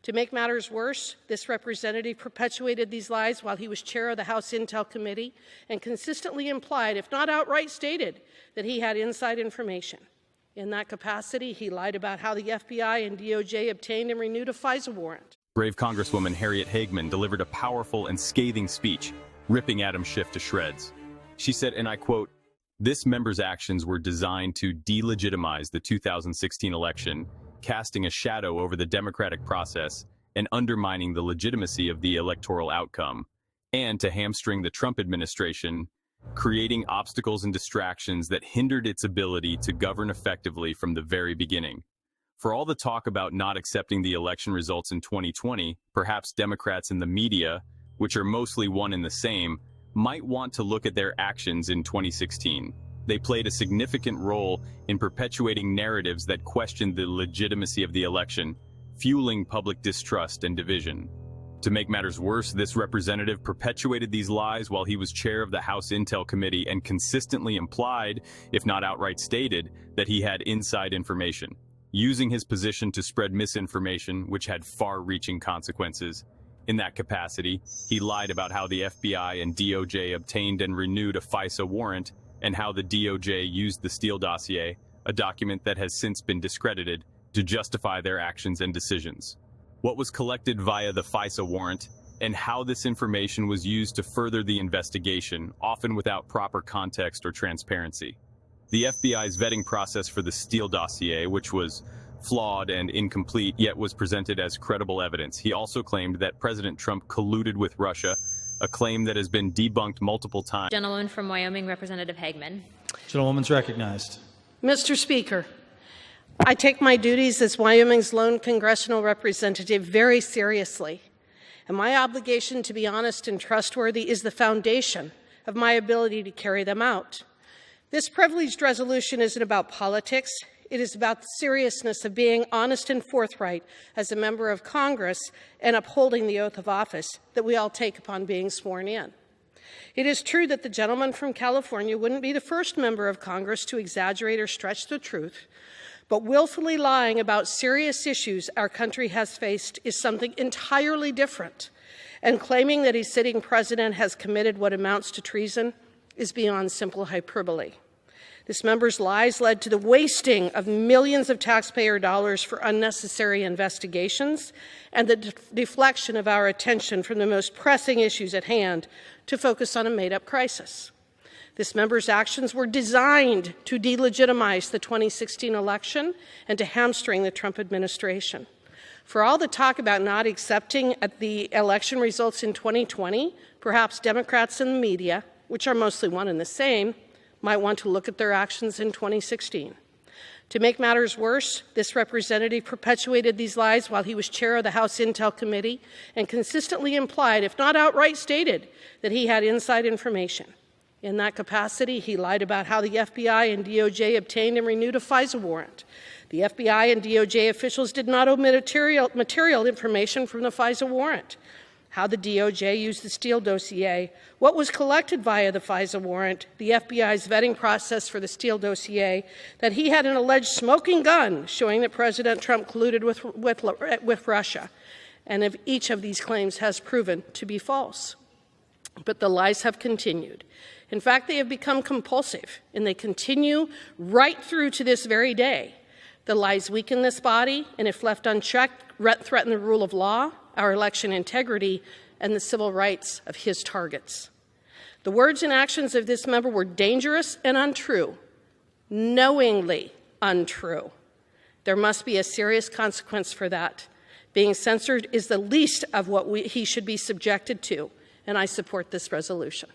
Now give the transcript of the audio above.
To make matters worse, this representative perpetuated these lies while he was chair of the House Intel Committee and consistently implied, if not outright stated, that he had inside information. In that capacity, he lied about how the FBI and DOJ obtained and renewed a FISA warrant. Brave Congresswoman Harriet Hagman delivered a powerful and scathing speech, ripping Adam Schiff to shreds. She said, and I quote, "This member's actions were designed to delegitimize the 2016 election, casting a shadow over the democratic process and undermining the legitimacy of the electoral outcome, and to hamstring the Trump administration, creating obstacles and distractions that hindered its ability to govern effectively from the very beginning." For all the talk about not accepting the election results in 2020, perhaps Democrats in the media, which are mostly one and the same, might want to look at their actions in 2016. They played a significant role in perpetuating narratives that questioned the legitimacy of the election, fueling public distrust and division. To make matters worse, this representative perpetuated these lies while he was chair of the House Intel Committee and consistently implied, if not outright stated, that he had inside information, using his position to spread misinformation, which had far-reaching consequences. In that capacity, he lied about how the FBI and DOJ obtained and renewed a FISA warrant, and how the DOJ used the Steele dossier, a document that has since been discredited, to justify their actions and decisions. What was collected via the FISA warrant, and how this information was used to further the investigation, often without proper context or transparency. The FBI's vetting process for the Steele dossier, which was flawed and incomplete, yet was presented as credible evidence. He also claimed that President Trump colluded with Russia, a claim that has been debunked multiple times. Gentleman from Wyoming, Representative Hagman. Gentlewoman's recognized. Mr. Speaker, I take my duties as Wyoming's lone congressional representative very seriously, and my obligation to be honest and trustworthy is the foundation of my ability to carry them out. This privileged resolution isn't about politics. It is about the seriousness of being honest and forthright as a member of Congress and upholding the oath of office that we all take upon being sworn in. It is true that the gentleman from California wouldn't be the first member of Congress to exaggerate or stretch the truth, but willfully lying about serious issues our country has faced is something entirely different, and claiming that a sitting president has committed what amounts to treason is beyond simple hyperbole. This member's lies led to the wasting of millions of taxpayer dollars for unnecessary investigations and the deflection of our attention from the most pressing issues at hand to focus on a made-up crisis. This member's actions were designed to delegitimize the 2016 election and to hamstring the Trump administration. For all the talk about not accepting the election results in 2020, perhaps Democrats in the media, which are mostly one and the same, might want to look at their actions in 2016. To make matters worse, this representative perpetuated these lies while he was chair of the House Intel Committee and consistently implied, if not outright stated, that he had inside information. In that capacity, he lied about how the FBI and DOJ obtained and renewed a FISA warrant. The FBI and DOJ officials did not omit material information from the FISA warrant. How the DOJ used the Steele dossier, what was collected via the FISA warrant, the FBI's vetting process for the Steele dossier, that he had an alleged smoking gun showing that President Trump colluded with Russia, and if each of these claims has proven to be false. But the lies have continued. In fact, they have become compulsive, and they continue right through to this very day. The lies weaken this body, and if left unchecked, threaten the rule of law, our election integrity, and the civil rights of his targets. The words and actions of this member were dangerous and untrue, knowingly untrue. There must be a serious consequence for that. Being censored is the least of what he should be subjected to, and I support this resolution.